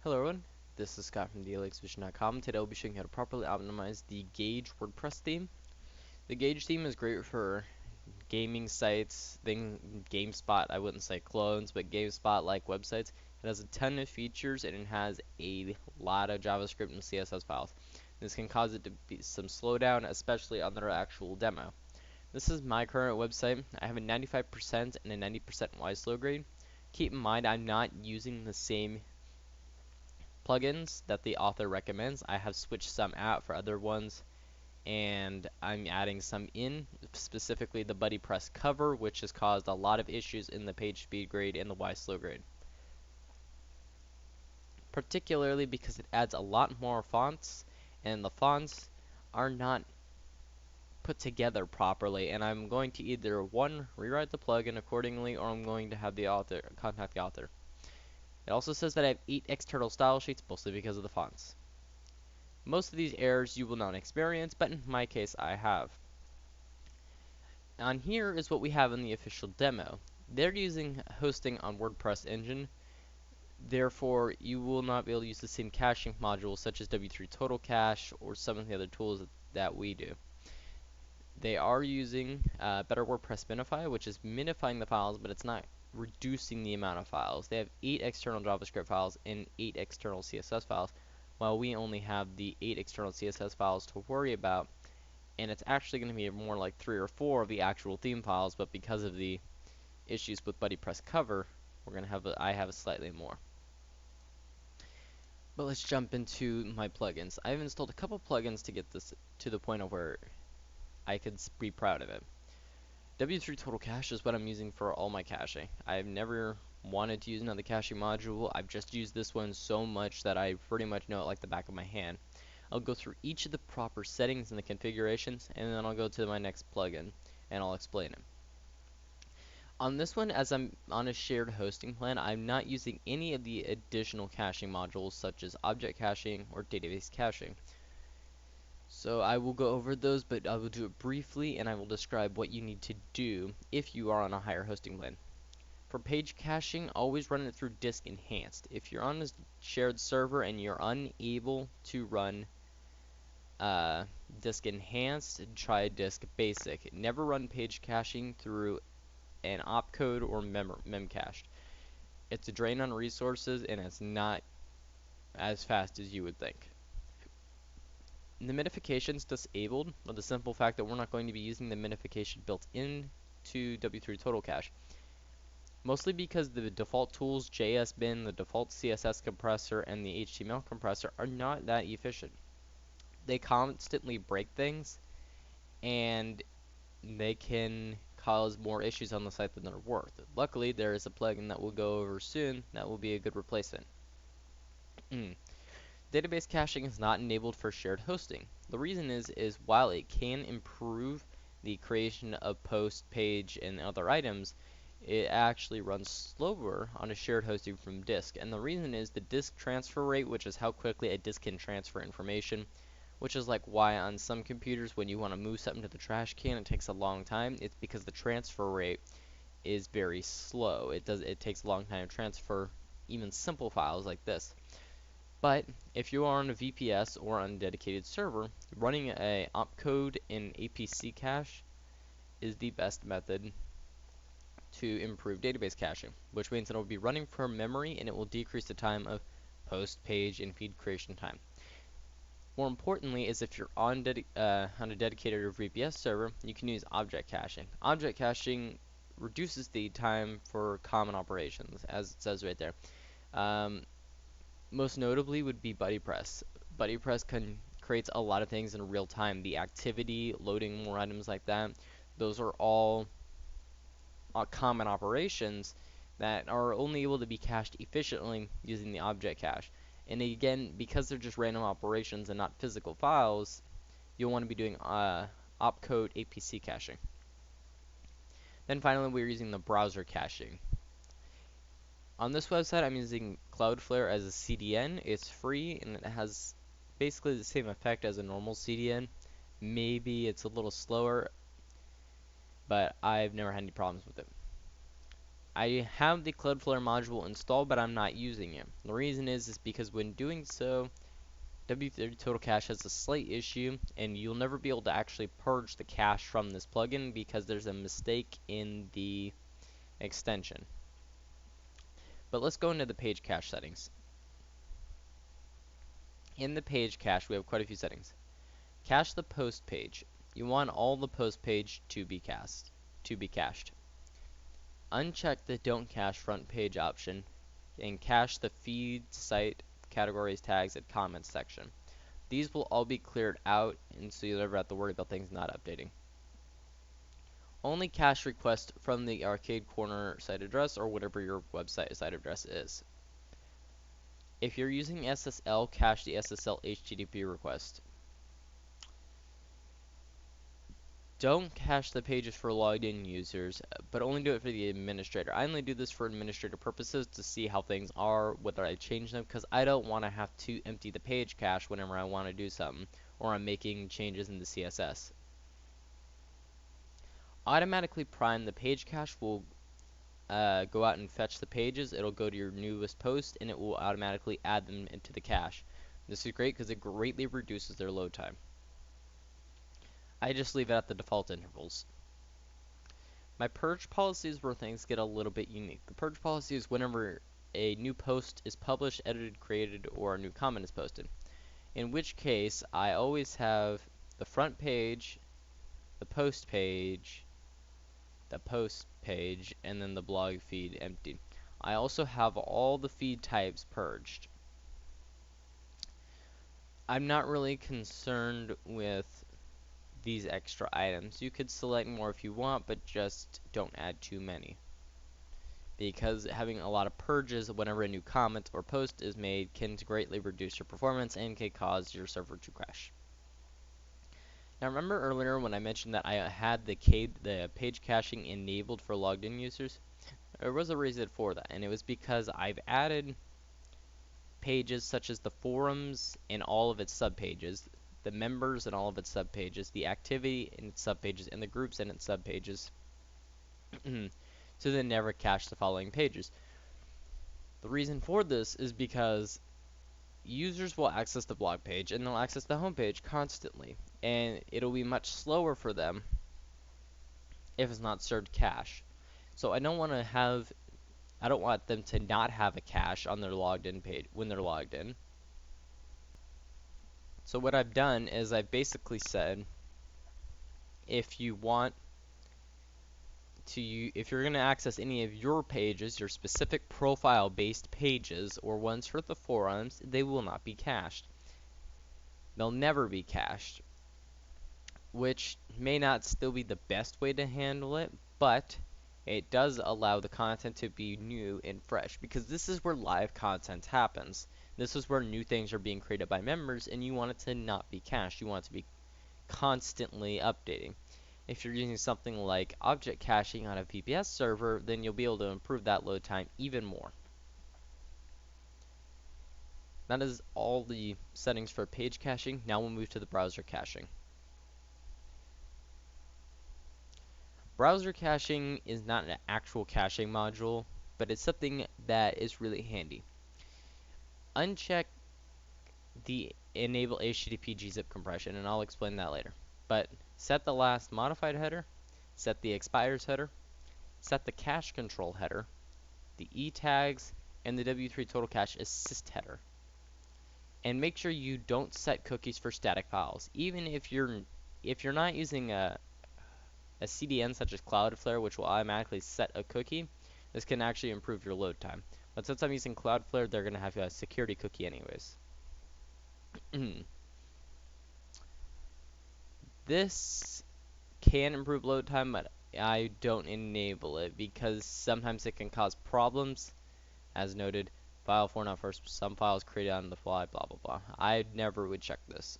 Hello everyone, this is Scott from DLXvision.com. Today I'll be showing you how to properly optimize the Gauge WordPress theme. The Gauge theme is great for gaming sites, GameSpot, I wouldn't say clones, but GameSpot-like websites. It has a ton of features and it has a lot of JavaScript and CSS files. This can cause it to be some slowdown, especially on their actual demo. This is my current website. I have a 95% and a 90% Y slow grade. Keep in mind I'm not using the same plugins that the author recommends. I have switched some out for other ones, and I'm adding some in, specifically the BuddyPress cover, which has caused a lot of issues in the page speed grade and the Y slow grade. Particularly because it adds a lot more fonts, and the fonts are not put together properly, and I'm going to either one, rewrite the plugin accordingly, or I'm going to have the author contact the author. It also says that I have 8 external style sheets, mostly because of the fonts. Most of these errors you will not experience, but in my case I have. On here is what we have in the official demo. They're using hosting on WordPress engine, therefore you will not be able to use the same caching modules such as W3 Total Cache or some of the other tools that we do. They are using Better WordPress Minify, which is minifying the files, but it's not reducing the amount of files. They have 8 external JavaScript files and 8 external CSS files, while we only have the 8 external CSS files to worry about, and it's actually going to be more like 3 or 4 of the actual theme files, but because of the issues with BuddyPress cover, I have a slightly more. But let's jump into my plugins. I've installed a couple plugins to get this to the point of where I could be proud of it. W3 Total Cache is what I'm using for all my caching. I've never wanted to use another caching module. I've just used this one so much that I pretty much know it like the back of my hand. I'll go through each of the proper settings and the configurations, and then I'll go to my next plugin and I'll explain it. On this one, as I'm on a shared hosting plan, I'm not using any of the additional caching modules such as object caching or database caching. So I will go over those, but I will do it briefly and I will describe what you need to do if you are on a higher hosting plan. For page caching, always run it through disk enhanced. If you're on a shared server and you're unable to run disk enhanced, try disk basic. Never run page caching through an opcode or memcached. It's a drain on resources and it's not as fast as you would think. The minification's disabled for the simple fact that we're not going to be using the minification built into W3 Total Cache. Mostly because the default tools, JSBin, the default CSS compressor, and the HTML compressor are not that efficient. They constantly break things, and they can cause more issues on the site than they're worth. Luckily, there is a plugin that we'll go over soon that will be a good replacement. Database caching is not enabled for shared hosting. The reason is while it can improve the creation of post, page, and other items, it actually runs slower on a shared hosting from disk. And the reason is the disk transfer rate, which is how quickly a disk can transfer information, which is like why on some computers when you want to move something to the trash can it takes a long time. It's because the transfer rate is very slow. It takes a long time to transfer even simple files like this. But if you are on a VPS or on a dedicated server, running a opcode in APC cache is the best method to improve database caching, which means it will be running from memory and it will decrease the time of post, page, and feed creation time. More importantly is if you're on a dedicated or VPS server, you can use object caching. Object caching reduces the time for common operations, as it says right there. Most notably would be BuddyPress. BuddyPress creates a lot of things in real time. The activity, loading more items like that, those are all common operations that are only able to be cached efficiently using the object cache. And again, because they're just random operations and not physical files, you'll want to be doing opcode APC caching. Then finally, we're using the browser caching. On this website, I'm using Cloudflare as a CDN. It's free and it has basically the same effect as a normal CDN. Maybe it's a little slower, but I've never had any problems with it. I have the Cloudflare module installed, but I'm not using it. The reason is because when doing so, W3 Total Cache has a slight issue, and you'll never be able to actually purge the cache from this plugin because there's a mistake in the extension. But let's go into the page cache settings. In the page cache, we have quite a few settings. Cache the post page. You want all the post page to be cached. Uncheck the don't cache front page option and cache the feed, site, categories, tags, and comments section. These will all be cleared out, and so you'll never have to worry about things not updating. Only cache requests from the arcade corner site address or whatever your website site address is. If you're using SSL, cache the SSL HTTP request. Don't cache the pages for logged in users, but only do it for the administrator. I only do this for administrator purposes to see how things are, whether I change them, because I don't want to have to empty the page cache whenever I want to do something, or I'm making changes in the CSS. Automatically prime the page cache will go out and fetch the pages. It'll go to your newest post, and it will automatically add them into the cache. This is great because it greatly reduces their load time. I just leave it at the default intervals. My purge policy is where things get a little bit unique. The purge policy is whenever a new post is published, edited, created, or a new comment is posted. In which case, I always have the front page, the post page, and then the blog feed empty. I also have all the feed types purged. I'm not really concerned with these extra items. You could select more if you want, but just don't add too many. Because having a lot of purges whenever a new comment or post is made can greatly reduce your performance and can cause your server to crash. Now remember earlier when I mentioned that I had the page caching enabled for logged in users? There was a reason for that, and it was because I've added pages such as the forums and all of its subpages, the members and all of its subpages, the activity in its subpages, and the groups in its subpages, so they never cache the following pages. The reason for this is because users will access the blog page and they'll access the home page constantly, and it'll be much slower for them if it's not served cache. So I don't want them to not have a cache on their logged in page when they're logged in. So what I've done is I've basically said if you're going to access any of your pages, your specific profile based pages or ones for the forums, they will not be cached. They'll never be cached, which may not still be the best way to handle it, but it does allow the content to be new and fresh, because this is where live content happens. This is where new things are being created by members, and you want it to not be cached. You want it to be constantly updating. If you're using something like object caching on a VPS server, then you'll be able to improve that load time even more. That is all the settings for page caching. Now we'll move to the browser caching. Browser caching is not an actual caching module, but it's something that is really handy. Uncheck the enable HTTP gzip compression, and I'll explain that later. But set the last modified header, set the expires header, set the cache control header, the e tags, and the W3 total cache assist header. And make sure you don't set cookies for static files. Even if you're not using a CDN such as Cloudflare, which will automatically set a cookie, this can actually improve your load time. But since I'm using Cloudflare, they're going to have a security cookie anyways. This can improve load time, but I don't enable it because sometimes it can cause problems. As noted, file for not first, some files created on the fly, blah blah blah. I never would check this.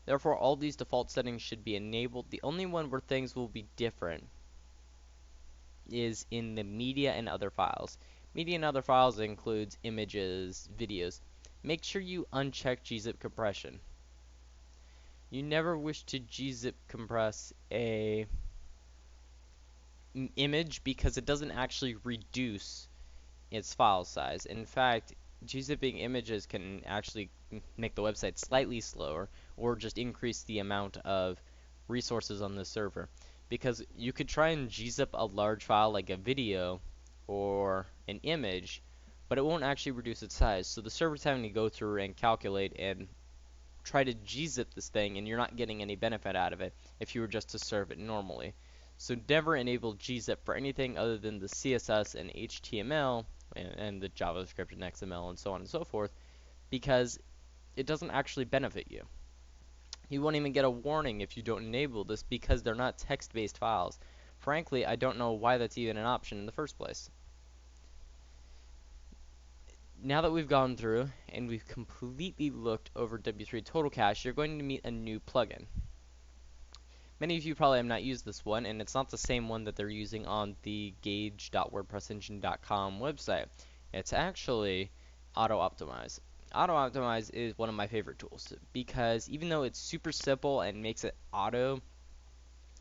Therefore, all these default settings should be enabled. The only one where things will be different is in the media and other files. Media and other files includes images, videos. Make sure you uncheck gzip compression. You never wish to gzip compress a image because it doesn't actually reduce its file size. In fact, gzipping images can actually make the website slightly slower or just increase the amount of resources on the server. Because you could try and gzip a large file like a video or an image, but it won't actually reduce its size. So the server's having to go through and calculate and try to gzip this thing, and you're not getting any benefit out of it if you were just to serve it normally. So never enable gzip for anything other than the CSS and HTML and the JavaScript and XML and so on and so forth, because it doesn't actually benefit you. You won't even get a warning if you don't enable this because they're not text-based files. Frankly, I don't know why that's even an option in the first place. Now that we've gone through and we've completely looked over W3 Total Cache, you're going to meet a new plugin. Many of you probably have not used this one, and it's not the same one that they're using on the Gauge.wordpressengine.com website. It's actually AutoOptimize. AutoOptimize is one of my favorite tools because even though it's super simple and makes it auto,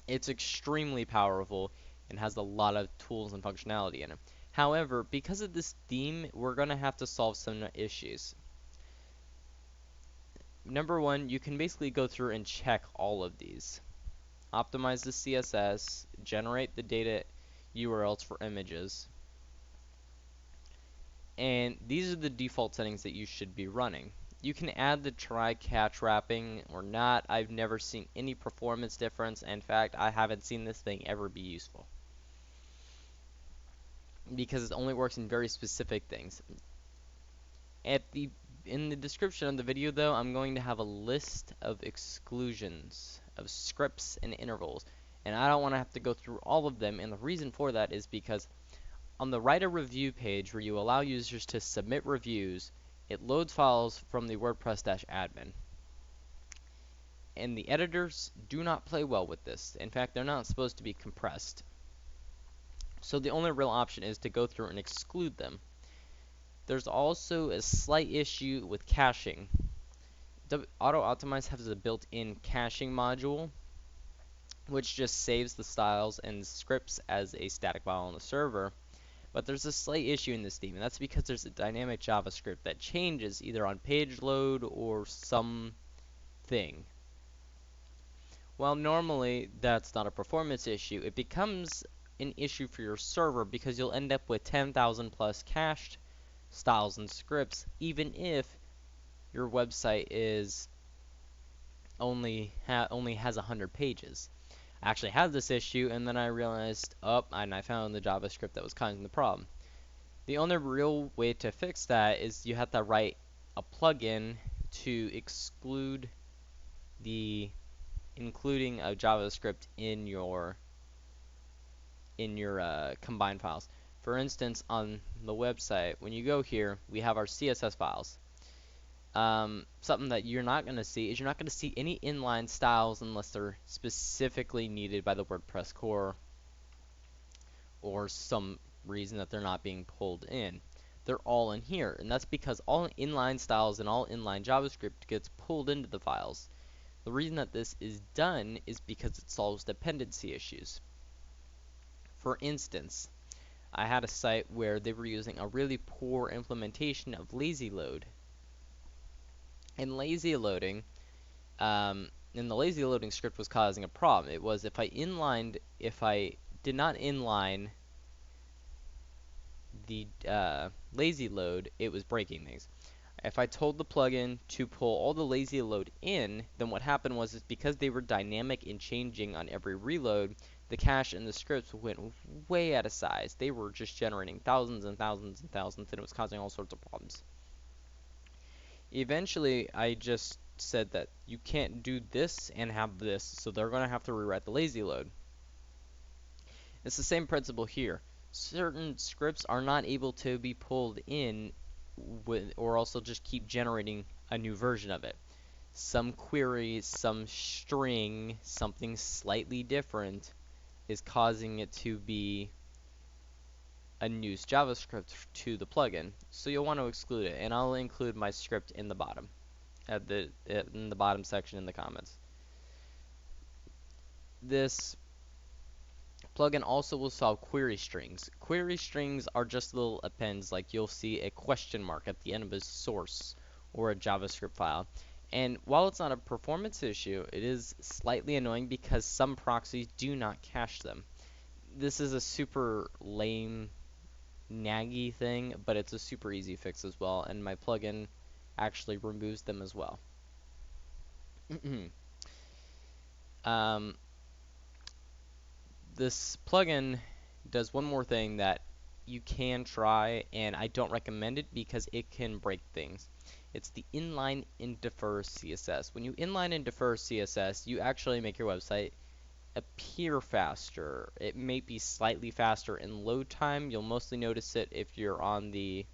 it's extremely powerful and has a lot of tools and functionality in it. However, because of this theme, we're going to have to solve some issues. Number one, you can basically go through and check all of these. Optimize the CSS, generate the data URLs for images, and these are the default settings that you should be running. You can add the try-catch wrapping or not. I've never seen any performance difference. In fact, I haven't seen this thing ever be useful because it only works in very specific things. In the description of the video, though, I'm going to have a list of exclusions of scripts and intervals, and I don't want to have to go through all of them, and the reason for that is because on the write a review page where you allow users to submit reviews, it loads files from the WordPress-admin. And the editors do not play well with this. In fact, they're not supposed to be compressed. So the only real option is to go through and exclude them. There's also a slight issue with caching. AutoOptimize has a built-in caching module, which just saves the styles and scripts as a static file on the server. But there's a slight issue in this theme, and that's because there's a dynamic JavaScript that changes either on page load or something. While normally that's not a performance issue, it becomes an issue for your server because you'll end up with 10,000 plus cached styles and scripts, even if your website is only has 100 pages. I actually had this issue, and then I realized, and I found the JavaScript that was causing the problem. The only real way to fix that is you have to write a plugin to exclude the including of JavaScript in your combined files. For instance, on the website, when you go here, we have our CSS files. Something that you're not going to see is you're not going to see any inline styles unless they're specifically needed by the WordPress core or some reason that they're not being pulled in. They're all in here, and that's because all inline styles and all inline JavaScript gets pulled into the files. The reason that this is done is because it solves dependency issues. For instance, I had a site where they were using a really poor implementation of lazy load. And lazy loading, and the lazy loading script was causing a problem. It was if I did not inline the lazy load, it was breaking things. If I told the plugin to pull all the lazy load in, then what happened was is because they were dynamic and changing on every reload, the cache and the scripts went way out of size. They were just generating thousands and thousands and thousands, and it was causing all sorts of problems. Eventually, I just said that you can't do this and have this, so they're going to have to rewrite the lazy load. It's the same principle here. Certain scripts are not able to be pulled in or also just keep generating a new version of it. Some query, some string, something slightly different is causing it to be a new JavaScript to the plugin. So you'll want to exclude it, and I'll include my script in the bottom, in the bottom section in the comments. This plugin also will solve query strings. Query strings are just little appends, like you'll see a question mark at the end of a source or a JavaScript file. And while it's not a performance issue, it is slightly annoying because some proxies do not cache them. This is a super lame, naggy thing, but it's a super easy fix as well, and my plugin actually removes them as well. um, this plugin does one more thing that you can try, and I don't recommend it because it can break things. It's the inline and defer CSS. When you inline and defer CSS, you actually make your website appear faster. It may be slightly faster in load time. You'll mostly notice it if you're on the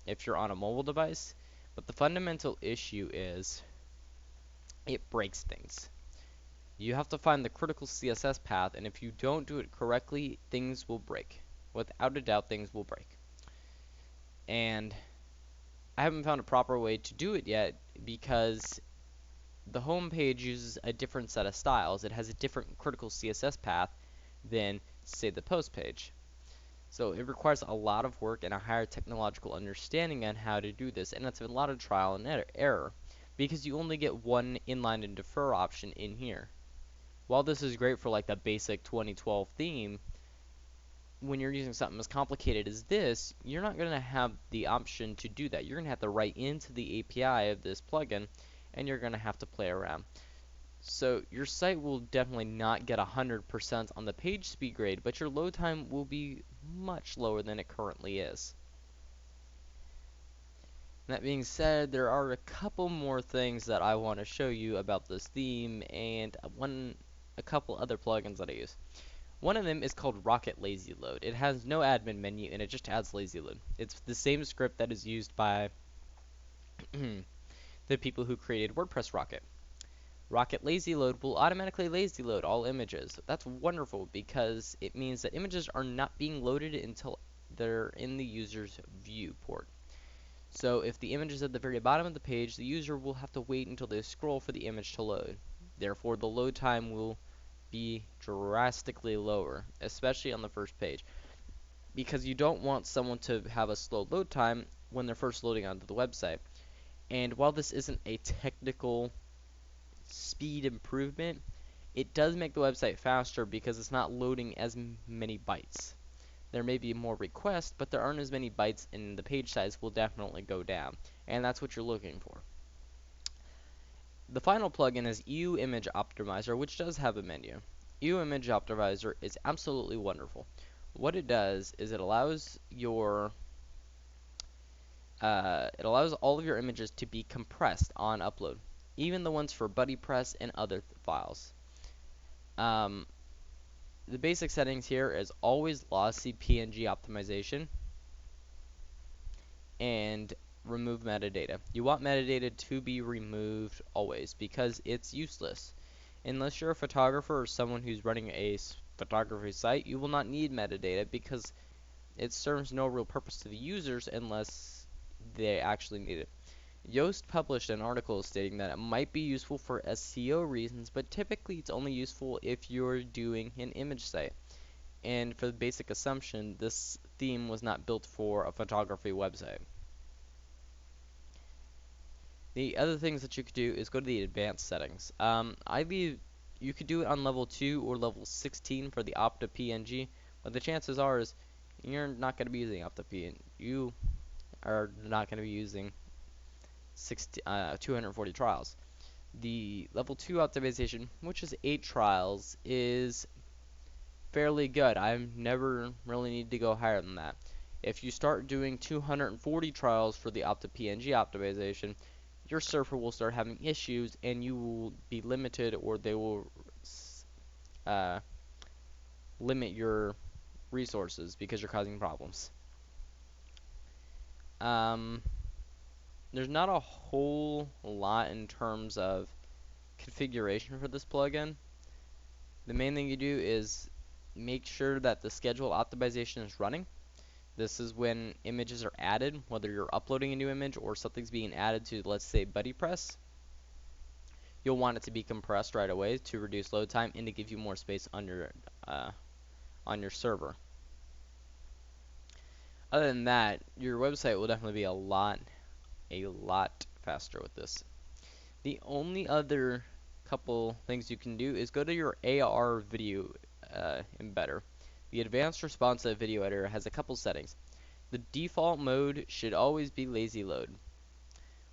if you're on a mobile device. But the fundamental issue is it breaks things. You have to find the critical CSS path, and if you don't do it correctly, things will break. Without a doubt, things will break. And I haven't found a proper way to do it yet because the home page uses a different set of styles. It has a different critical CSS path than, say, the post page. So it requires a lot of work and a higher technological understanding on how to do this, and it's a lot of trial and error because you only get one inline and defer option in here. While this is great for like the basic 2012 theme, when you're using something as complicated as this, you're not going to have the option to do that. You're going to have to write into the API of this plugin, and you're going to have to play around. So your site will definitely not get 100% on the page speed grade, but your load time will be much lower than it currently is. That being said, there are a couple more things that I want to show you about this theme and a couple other plugins that I use. One of them is called Rocket Lazy Load. It has no admin menu and it just adds lazy load. It's the same script that is used by the people who created WordPress Rocket. Rocket Lazy Load will automatically lazy load all images. That's wonderful because it means that images are not being loaded until they're in the user's viewport. So if the image is at the very bottom of the page, the user will have to wait until they scroll for the image to load. Therefore, the load time will be drastically lower, especially on the first page, because you don't want someone to have a slow load time when they're first loading onto the website. And while this isn't a technical speed improvement, it does make the website faster because it's not loading as many bytes. There may be more requests, but there aren't as many bytes, and the page size will definitely go down, and that's what you're looking for. The final plugin is EU Image Optimizer, which does have a menu. EU Image Optimizer is absolutely wonderful. What it does is it allows all of your images to be compressed on upload, even the ones for BuddyPress and other files. The basic settings here is always lossy PNG optimization and remove metadata. You want metadata to be removed always because it's useless. Unless you're a photographer or someone who's running a photography site, you will not need metadata because it serves no real purpose to the users unless they actually need it. Yoast published an article stating that it might be useful for SEO reasons, but typically it's only useful if you're doing an image site. And for the basic assumption, this theme was not built for a photography website. The other things that you could do is go to the advanced settings. You could do it on level 2 or level 16 for the Opta PNG, but the chances are is you're not going to be using Opta PNG. You are not going to be using 240 trials. The level 2 optimization, which is 8 trials, is fairly good. I've never really needed to go higher than that. If you start doing 240 trials for the Opta PNG optimization, your server will start having issues and you will be limited, or they will limit your resources because you're causing problems. There's not a whole lot in terms of configuration for this plugin. The main thing you do is make sure that the schedule optimization is running. This is when images are added, whether you're uploading a new image or something's being added to, let's say, BuddyPress. you'll want it to be compressed right away to reduce load time and to give you more space on your server. Other than that, your website will definitely be a lot faster with this. The only other couple things you can do is go to your AR video embedder. The advanced responsive video editor has a couple settings. The default mode should always be lazy load.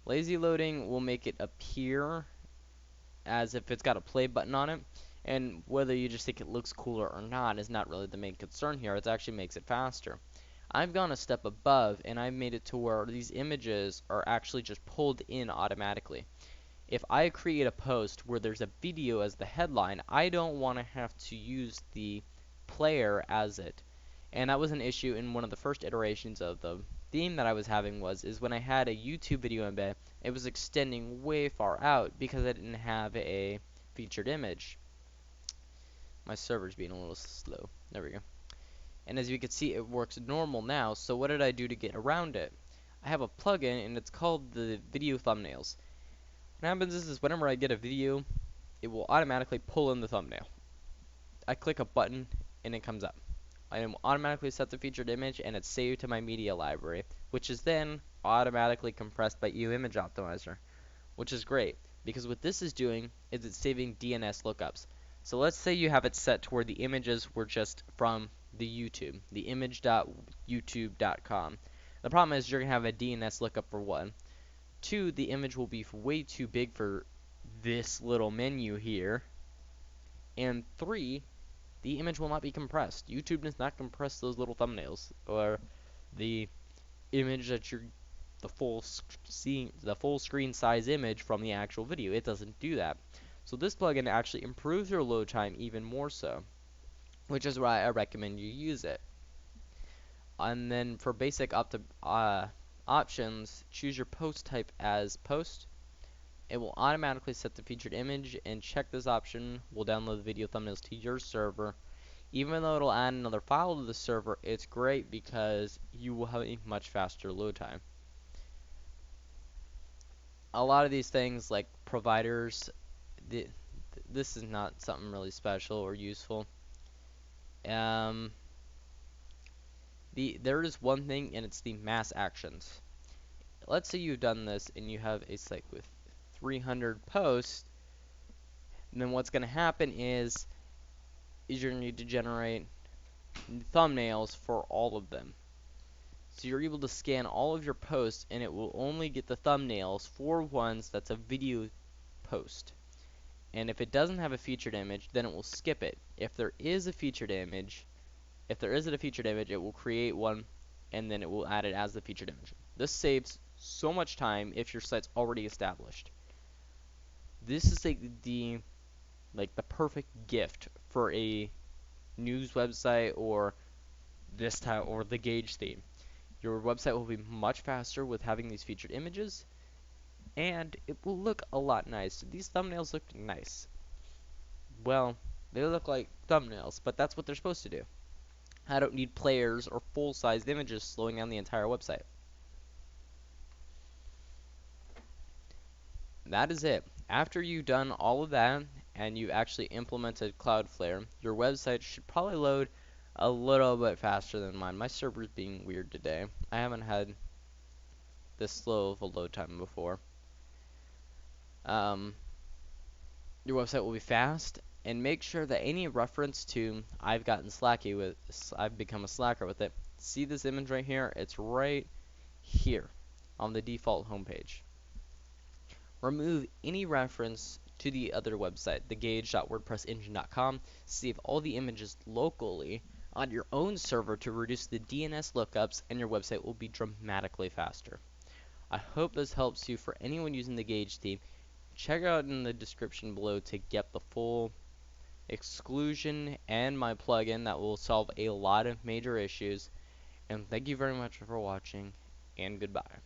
Lazy loading will make it appear as if it's got a play button on it, and whether you just think it looks cooler or not is not really the main concern here. It actually makes it faster. I've gone a step above and I've made it to where these images are actually just pulled in automatically. If I create a post where there's a video as the headline, I don't want to have to use the player as it. And that was an issue in one of the first iterations of the theme that I was having is when I had a YouTube video embed, it was extending way far out because I didn't have a featured image. My server's being a little slow. There we go. And as you can see, it works normal now. So what did I do to get around it? I have a plugin and it's called the video thumbnails. What happens is whenever I get a video, it will automatically pull in the thumbnail. I click a button and it comes up. I will automatically set the featured image and it's saved to my media library, which is then automatically compressed by Image Optimizer, which is great because what this is doing is it's saving DNS lookups. So let's say you have it set to where the images were just from the YouTube, the image.youtube.com. The problem is you're going to have a DNS lookup for one. Two, the image will be way too big for this little menu here. And three, the image will not be compressed. YouTube does not compress those little thumbnails or the image that you're the full screen size image from the actual video. It doesn't do that. So this plugin actually improves your load time even more so, which is why I recommend you use it. And then for basic options, choose your post type as post. It will automatically set the featured image, and check this option will download the video thumbnails to your server. Even though it'll add another file to the server, it's great because you will have a much faster load time. A lot of these things like providers, this is not something really special or useful. There is one thing, and it's the mass actions. Let's say you've done this and you have a site with 300 posts, and then what's going to happen is you're going to need to generate thumbnails for all of them. So you're able to scan all of your posts, and it will only get the thumbnails for ones that's a video post. And if it doesn't have a featured image, then it will skip it. If there is a featured image, it will create one, and then it will add it as the featured image. This saves so much time if your site's already established. This is the perfect gift for a news website or this type or the Gauge theme. Your website will be much faster with having these featured images, and it will look a lot nice. These thumbnails look nice. Well, they look like thumbnails, but that's what they're supposed to do. I don't need players or full-sized images slowing down the entire website. That is it. After you've done all of that and you've actually implemented Cloudflare, your website should probably load a little bit faster than mine. My server's being weird today. I haven't had this slow of a load time before. Your website will be fast, and make sure that any reference to I've become a slacker with it. See this image right here? It's right here on the default homepage. Remove any reference to the other website, the Gauge.WordPressEngine.com. Save all the images locally on your own server to reduce the DNS lookups, and your website will be dramatically faster. I hope this helps you. For anyone using the Gauge theme, check out in the description below to get the full exclusion and my plugin that will solve a lot of major issues. And thank you very much for watching, and goodbye.